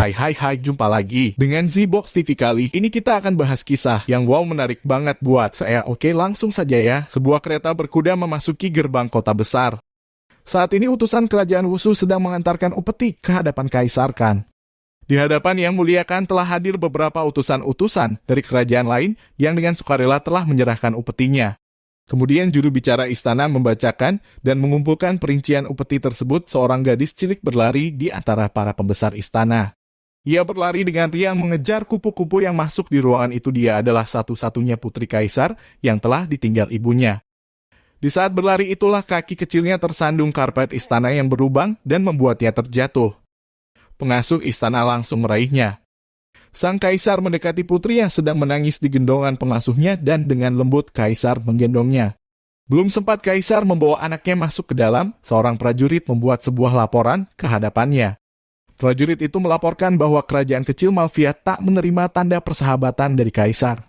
Hai, jumpa lagi dengan Z-Box TV. Kali ini kita akan bahas kisah yang menarik banget buat saya. Oke, langsung saja ya. Sebuah kereta berkuda memasuki gerbang kota besar. Saat ini utusan kerajaan Wushu sedang mengantarkan upeti ke hadapan Kaisar Khan. Di hadapan Yang Mulia Khan telah hadir beberapa utusan-utusan dari kerajaan lain yang dengan sukarela telah menyerahkan upetinya. Kemudian juru bicara istana membacakan dan mengumpulkan perincian upeti tersebut. Seorang gadis cilik berlari di antara para pembesar istana. Ia berlari dengan riang mengejar kupu-kupu yang masuk di ruangan itu. Dia adalah satu-satunya putri kaisar yang telah ditinggal ibunya. Di saat berlari itulah kaki kecilnya tersandung karpet istana yang berlubang dan membuatnya terjatuh. Pengasuh istana langsung meraihnya. Sang kaisar mendekati putri yang sedang menangis di gendongan pengasuhnya dan dengan lembut kaisar menggendongnya. Belum sempat kaisar membawa anaknya masuk ke dalam, seorang prajurit membuat sebuah laporan ke hadapannya. Prajurit itu melaporkan bahwa kerajaan kecil Malvia tak menerima tanda persahabatan dari kaisar.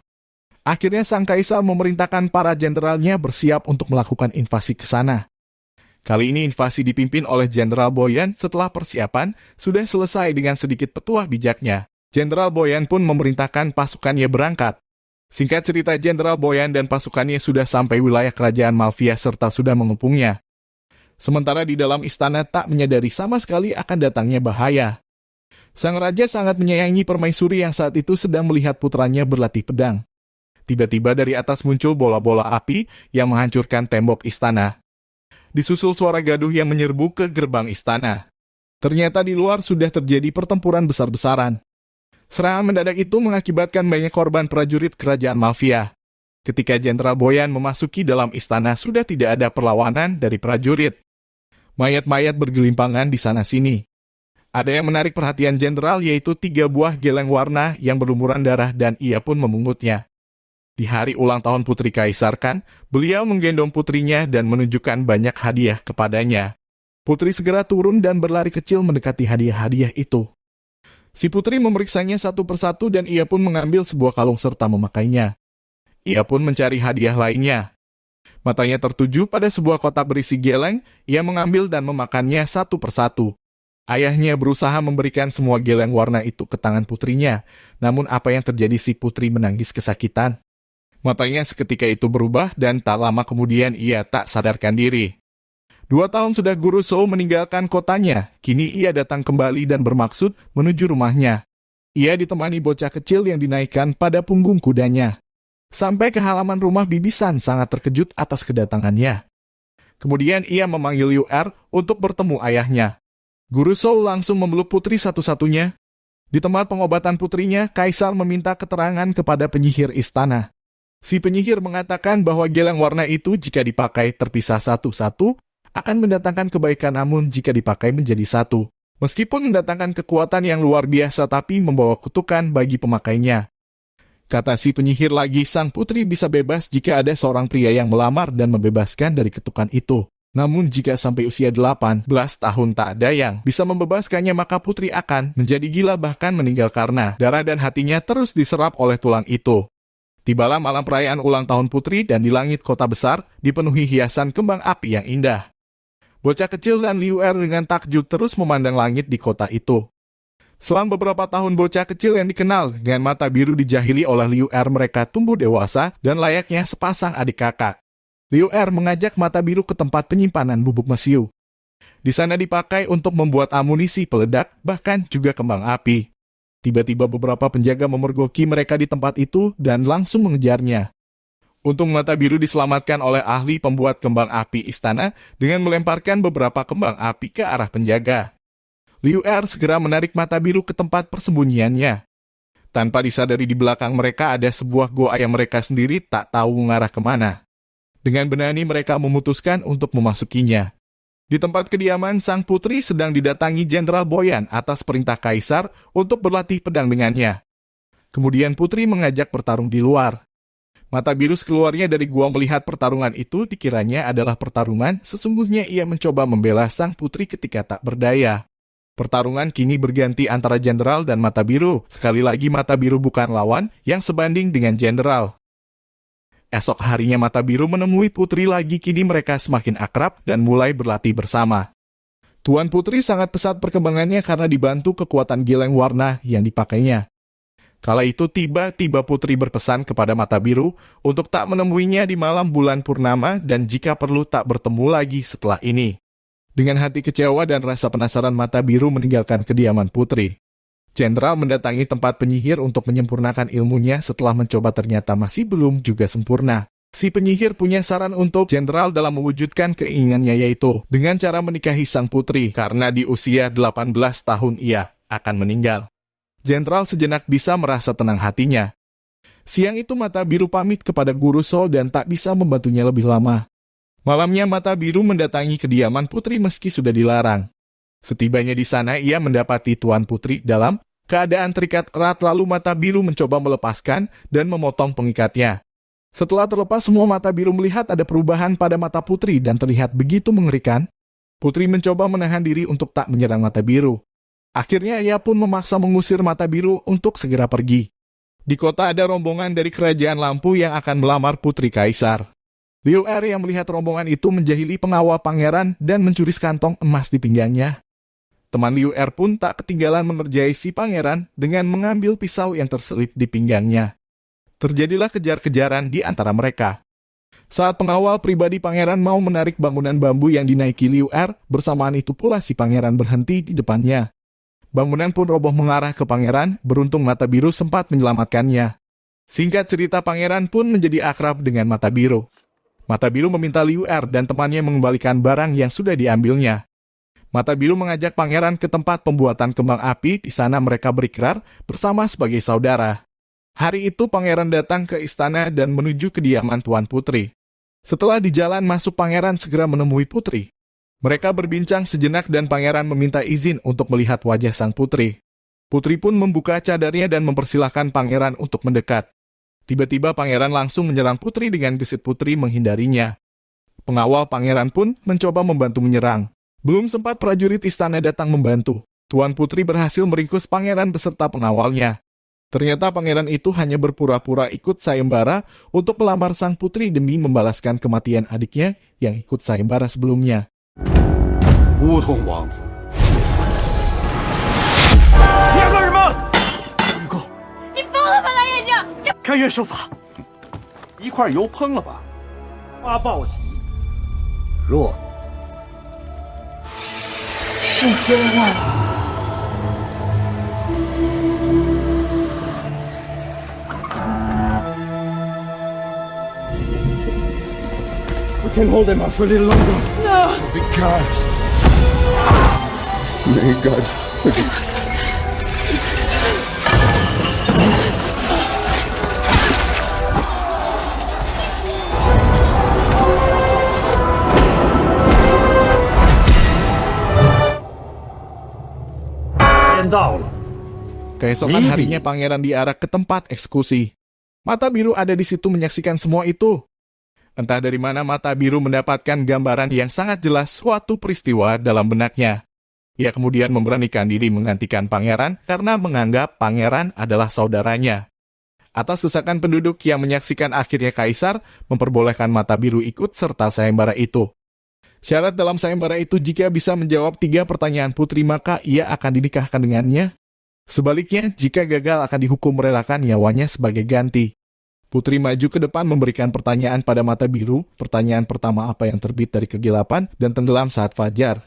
Akhirnya sang kaisar memerintahkan para jenderalnya bersiap untuk melakukan invasi ke sana. Kali ini invasi dipimpin oleh Jenderal Boyan. Setelah persiapan sudah selesai dengan sedikit petuah bijaknya, Jenderal Boyan pun memerintahkan pasukannya berangkat. Singkat cerita, Jenderal Boyan dan pasukannya sudah sampai wilayah kerajaan Malvia serta sudah mengepungnya. Sementara di dalam istana tak menyadari sama sekali akan datangnya bahaya. Sang raja sangat menyayangi permaisuri yang saat itu sedang melihat putranya berlatih pedang. Tiba-tiba dari atas muncul bola-bola api yang menghancurkan tembok istana. Disusul suara gaduh yang menyerbu ke gerbang istana. Ternyata di luar sudah terjadi pertempuran besar-besaran. Serangan mendadak itu mengakibatkan banyak korban prajurit kerajaan Malvia. Ketika Jenderal Boyan memasuki dalam istana, sudah tidak ada perlawanan dari prajurit. Mayat-mayat bergelimpangan di sana-sini. Ada yang menarik perhatian jenderal, yaitu 3 buah geleng warna yang berlumuran darah, dan ia pun memungutnya. Di hari ulang tahun putri Kaisar Khan, beliau menggendong putrinya dan menunjukkan banyak hadiah kepadanya. Putri segera turun dan berlari kecil mendekati hadiah-hadiah itu. Si putri memeriksanya satu persatu dan ia pun mengambil sebuah kalung serta memakainya. Ia pun mencari hadiah lainnya. Matanya tertuju pada sebuah kotak berisi geleng, ia mengambil dan memakannya satu persatu. Ayahnya berusaha memberikan semua geleng warna itu ke tangan putrinya, namun apa yang terjadi, si putri menangis kesakitan. Matanya seketika itu berubah dan tak lama kemudian ia tak sadarkan diri. 2 tahun sudah Guru Zhou meninggalkan kotanya, kini ia datang kembali dan bermaksud menuju rumahnya. Ia ditemani bocah kecil yang dinaikkan pada punggung kudanya. Sampai ke halaman rumah, Bibisan sangat terkejut atas kedatangannya. Kemudian ia memanggil Liu Er untuk bertemu ayahnya. Guru Zhou langsung memeluk putri satu-satunya. Di tempat pengobatan putrinya, Kaisar meminta keterangan kepada penyihir istana. Si penyihir mengatakan bahwa geleng warna itu jika dipakai terpisah satu-satu, akan mendatangkan kebaikan, namun jika dipakai menjadi satu, meskipun mendatangkan kekuatan yang luar biasa tapi membawa kutukan bagi pemakainya. Kata si penyihir lagi, sang putri bisa bebas jika ada seorang pria yang melamar dan membebaskan dari ketukan itu. Namun jika sampai usia 18 tahun tak ada yang bisa membebaskannya, maka putri akan menjadi gila bahkan meninggal karena darah dan hatinya terus diserap oleh tulang itu. Tibalah malam perayaan ulang tahun putri dan di langit kota besar dipenuhi hiasan kembang api yang indah. Bocah kecil dan Liu Er dengan takjub terus memandang langit di kota itu. Selang beberapa tahun, bocah kecil yang dikenal dengan mata biru dijahili oleh Liu Er. Mereka tumbuh dewasa dan layaknya sepasang adik kakak. Liu Er mengajak mata biru ke tempat penyimpanan bubuk mesiu. Di sana dipakai untuk membuat amunisi peledak, bahkan juga kembang api. Tiba-tiba beberapa penjaga memergoki mereka di tempat itu dan langsung mengejarnya. Untung mata biru diselamatkan oleh ahli pembuat kembang api istana dengan melemparkan beberapa kembang api ke arah penjaga. Liu Er segera menarik mata biru ke tempat persembunyiannya. Tanpa disadari, di belakang mereka ada sebuah goa yang mereka sendiri tak tahu mengarah kemana. Dengan berani mereka memutuskan untuk memasukinya. Di tempat kediaman, sang putri sedang didatangi Jenderal Boyan atas perintah Kaisar untuk berlatih pedang dengannya. Kemudian putri mengajak bertarung di luar. Mata biru keluarnya dari gua melihat pertarungan itu, dikiranya adalah pertarungan. Sesungguhnya ia mencoba membela sang putri ketika tak berdaya. Pertarungan kini berganti antara jenderal dan mata biru. Sekali lagi mata biru bukan lawan yang sebanding dengan jenderal. Esok harinya mata biru menemui putri lagi, kini mereka semakin akrab dan mulai berlatih bersama. Tuan Putri sangat pesat perkembangannya karena dibantu kekuatan geleng warna yang dipakainya. Kala itu tiba-tiba Putri berpesan kepada Mata Biru untuk tak menemuinya di malam bulan purnama dan jika perlu tak bertemu lagi setelah ini. Dengan hati kecewa dan rasa penasaran, Mata Biru meninggalkan kediaman Putri. Jenderal mendatangi tempat penyihir untuk menyempurnakan ilmunya setelah mencoba ternyata masih belum juga sempurna. Si penyihir punya saran untuk Jenderal dalam mewujudkan keinginannya yaitu dengan cara menikahi sang putri karena di usia 18 tahun ia akan meninggal. Jenderal sejenak bisa merasa tenang hatinya. Siang itu Mata Biru pamit kepada Guru Sol dan tak bisa membantunya lebih lama. Malamnya Mata Biru mendatangi kediaman Putri meski sudah dilarang. Setibanya di sana ia mendapati Tuan Putri dalam keadaan terikat erat lalu Mata Biru mencoba melepaskan dan memotong pengikatnya. Setelah terlepas semua Mata Biru melihat ada perubahan pada mata Putri dan terlihat begitu mengerikan. Putri mencoba menahan diri untuk tak menyerang Mata Biru. Akhirnya ia pun memaksa mengusir Mata Biru untuk segera pergi. Di kota ada rombongan dari Kerajaan Lampu yang akan melamar Putri Kaisar. Liu Er yang melihat rombongan itu menjahili pengawal pangeran dan mencuri sekantong emas di pinggangnya. Teman Liu Er pun tak ketinggalan mengerjai si pangeran dengan mengambil pisau yang terselip di pinggangnya. Terjadilah kejar-kejaran di antara mereka. Saat pengawal pribadi pangeran mau menarik bangunan bambu yang dinaiki Liu Er, bersamaan itu pula si pangeran berhenti di depannya. Bangunan pun roboh mengarah ke pangeran, beruntung Mata Biru sempat menyelamatkannya. Singkat cerita, pangeran pun menjadi akrab dengan Mata Biru. Mata Biru meminta Liu Er dan temannya mengembalikan barang yang sudah diambilnya. Mata Biru mengajak pangeran ke tempat pembuatan kembang api, di sana mereka berikrar bersama sebagai saudara. Hari itu pangeran datang ke istana dan menuju kediaman Tuan Putri. Setelah di jalan masuk, pangeran segera menemui Putri. Mereka berbincang sejenak dan pangeran meminta izin untuk melihat wajah sang putri. Putri pun membuka cadarnya dan mempersilahkan pangeran untuk mendekat. Tiba-tiba pangeran langsung menyerang Putri dengan gesit Putri menghindarinya. Pengawal pangeran pun mencoba membantu menyerang. Belum sempat prajurit istana datang membantu, Tuan Putri berhasil meringkus pangeran beserta pengawalnya. Ternyata pangeran itu hanya berpura-pura ikut sayembara untuk melamar sang putri demi membalaskan kematian adiknya yang ikut sayembara sebelumnya. 乌通王子，你要干什么？不够，你疯了吧，蓝眼睛！开元手法，一块油烹了吧？花报喜，弱，世间万物。 We can hold them off for a little longer. No. Because May God forgive. Keesokan harinya pangeran diarak ke tempat eksekusi. Mata Biru ada di situ menyaksikan semua itu. Entah dari mana Mata Biru mendapatkan gambaran yang sangat jelas suatu peristiwa dalam benaknya. Ia kemudian memberanikan diri menggantikan pangeran karena menganggap pangeran adalah saudaranya. Atas desakan penduduk yang menyaksikan akhirnya kaisar memperbolehkan Mata Biru ikut serta sayembara itu. Syarat dalam sayembara itu jika bisa menjawab 3 pertanyaan putri maka ia akan dinikahkan dengannya. Sebaliknya, jika gagal akan dihukum merelakan nyawanya sebagai ganti. Putri maju ke depan memberikan pertanyaan pada Mata Biru. Pertanyaan pertama, apa yang terbit dari kegelapan dan tenggelam saat fajar.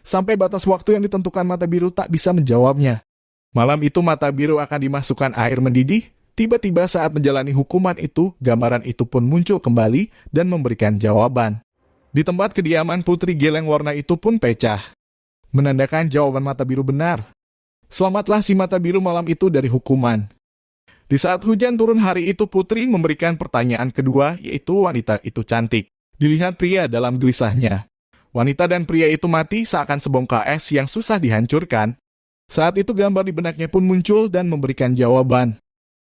Sampai batas waktu yang ditentukan Mata Biru tak bisa menjawabnya. Malam itu Mata Biru akan dimasukkan air mendidih. Tiba-tiba saat menjalani hukuman itu, gambaran itu pun muncul kembali dan memberikan jawaban. Di tempat kediaman Putri Geleng Warna itu pun pecah. Menandakan jawaban Mata Biru benar. Selamatlah si Mata Biru malam itu dari hukuman. Di saat hujan turun hari itu, Putri memberikan pertanyaan kedua, yaitu wanita itu cantik. Dilihat pria dalam gelisahnya. Wanita dan pria itu mati seakan sebongkah es yang susah dihancurkan. Saat itu gambar di benaknya pun muncul dan memberikan jawaban.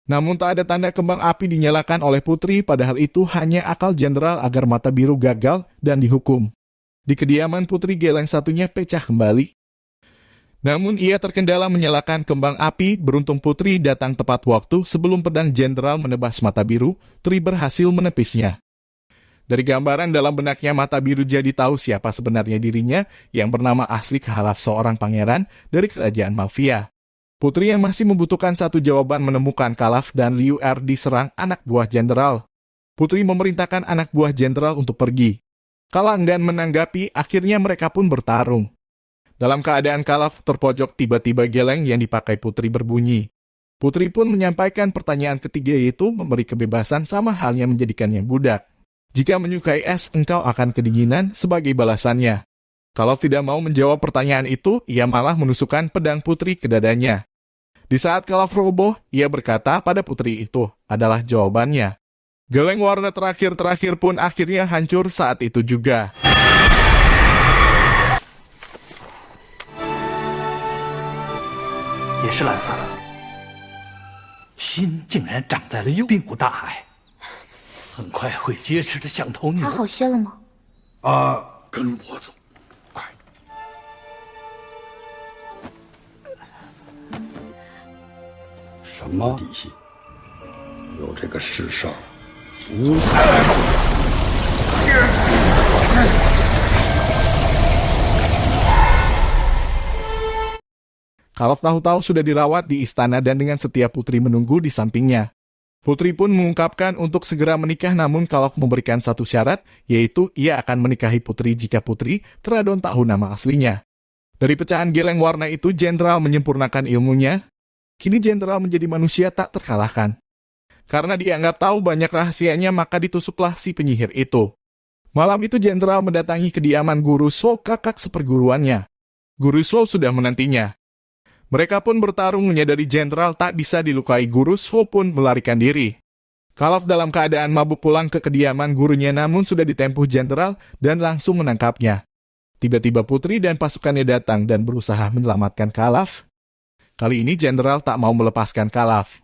Namun tak ada tanda kembang api dinyalakan oleh Putri, padahal itu hanya akal jenderal agar Mata Biru gagal dan dihukum. Di kediaman Putri Geleng satunya pecah kembali. Namun ia terkendala menyalakan kembang api, beruntung Putri datang tepat waktu sebelum pedang jenderal menebas Mata Biru, Tri berhasil menepisnya. Dari gambaran dalam benaknya, mata biru jadi tahu siapa sebenarnya dirinya yang bernama asli Khalaf, seorang pangeran dari kerajaan Malvia. Putri yang masih membutuhkan satu jawaban menemukan Khalaf dan Liu Er diserang anak buah jenderal. Putri memerintahkan anak buah jenderal untuk pergi. Kala enggan menanggapi, akhirnya mereka pun bertarung. Dalam keadaan Khalaf terpojok, tiba-tiba geleng yang dipakai Putri berbunyi. Putri pun menyampaikan pertanyaan ketiga, yaitu memberi kebebasan sama halnya menjadikannya budak. Jika menyukai es, engkau akan kedinginan sebagai balasannya. Kalau tidak mau menjawab pertanyaan itu, ia malah menusukkan pedang Putri ke dadanya. Di saat Khalaf roboh, ia berkata pada Putri itu adalah jawabannya. Geleng warna terakhir pun akhirnya hancur saat itu juga. 也是蓝色的，心竟然长在了并谷大海，很快会结实的像头牛。还好些了吗？跟我走，快！什么底细？有这个世上无。 Khalaf tahu-tahu sudah dirawat di istana dan dengan setia Putri menunggu di sampingnya. Putri pun mengungkapkan untuk segera menikah, namun Khalaf memberikan satu syarat, yaitu ia akan menikahi Putri jika Putri Tradon tahu nama aslinya. Dari pecahan geleng warna itu, Jenderal menyempurnakan ilmunya. Kini Jenderal menjadi manusia tak terkalahkan. Karena dianggap tahu banyak rahasianya, maka ditusuklah si penyihir itu. Malam itu Jenderal mendatangi kediaman Guru Swo, kakak seperguruannya. Guru Swo sudah menantinya. Mereka pun bertarung, menyadari Jenderal tak bisa dilukai. Guru Swo pun melarikan diri. Khalaf dalam keadaan mabuk pulang ke kediaman gurunya, namun sudah ditempuh Jenderal dan langsung menangkapnya. Tiba-tiba Putri dan pasukannya datang dan berusaha menyelamatkan Khalaf. Kali ini Jenderal tak mau melepaskan Khalaf.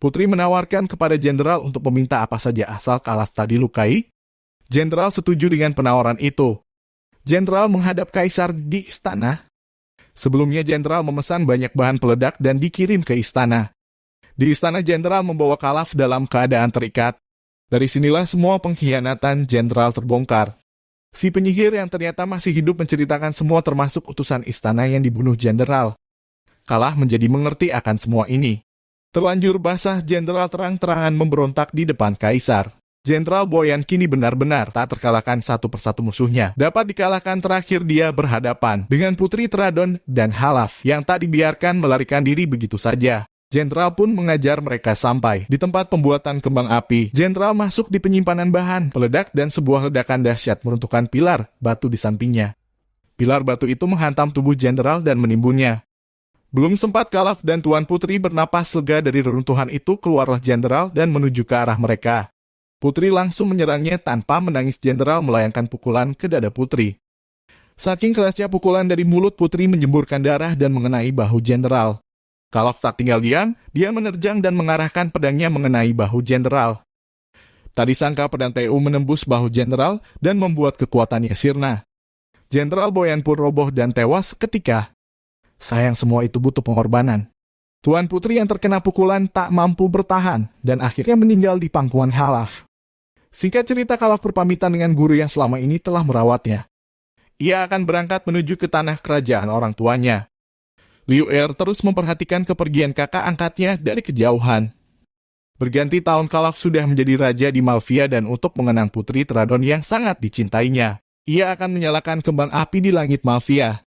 Putri menawarkan kepada Jenderal untuk meminta apa saja asal Khalaf tak dilukai. Jenderal setuju dengan penawaran itu. Jenderal menghadap Kaisar di istana. Sebelumnya Jenderal memesan banyak bahan peledak dan dikirim ke istana. Di istana Jenderal membawa Khalaf dalam keadaan terikat. Dari sinilah semua pengkhianatan Jenderal terbongkar. Si penyihir yang ternyata masih hidup menceritakan semua, termasuk utusan istana yang dibunuh Jenderal. Khalaf menjadi mengerti akan semua ini. Terlanjur basah, Jenderal terang-terangan memberontak di depan Kaisar. Jenderal Boyan kini benar-benar tak terkalahkan satu persatu musuhnya. Dapat dikalahkan terakhir dia berhadapan dengan Putri Tradon dan Khalaf yang tak dibiarkan melarikan diri begitu saja. Jenderal pun mengajar mereka sampai di tempat pembuatan kembang api. Jenderal masuk di penyimpanan bahan peledak dan sebuah ledakan dahsyat meruntuhkan pilar batu di sampingnya. Pilar batu itu menghantam tubuh Jenderal dan menimbunnya. Belum sempat Khalaf dan Tuan Putri bernapas lega dari reruntuhan itu, keluarlah Jenderal dan menuju ke arah mereka. Putri langsung menyerangnya tanpa menangis. Jenderal melayangkan pukulan ke dada Putri. Saking kerasnya pukulan dari mulut Putri menyemburkan darah dan mengenai bahu Jenderal. Khalaf tak tinggal diam, dia menerjang dan mengarahkan pedangnya mengenai bahu Jenderal. Tak disangka pedang TU menembus bahu Jenderal dan membuat kekuatannya sirna. Jenderal Boyan pun roboh dan tewas ketika. Sayang, semua itu butuh pengorbanan. Tuan Putri yang terkena pukulan tak mampu bertahan dan akhirnya meninggal di pangkuan Khalaf. Singkat cerita, Khalaf berpamitan dengan guru yang selama ini telah merawatnya. Ia akan berangkat menuju ke tanah kerajaan orang tuanya. Liu Er terus memperhatikan kepergian kakak angkatnya dari kejauhan. Berganti tahun, Khalaf sudah menjadi raja di Malvia dan untuk mengenang Putri Tradon yang sangat dicintainya, ia akan menyalakan kembang api di langit Malvia.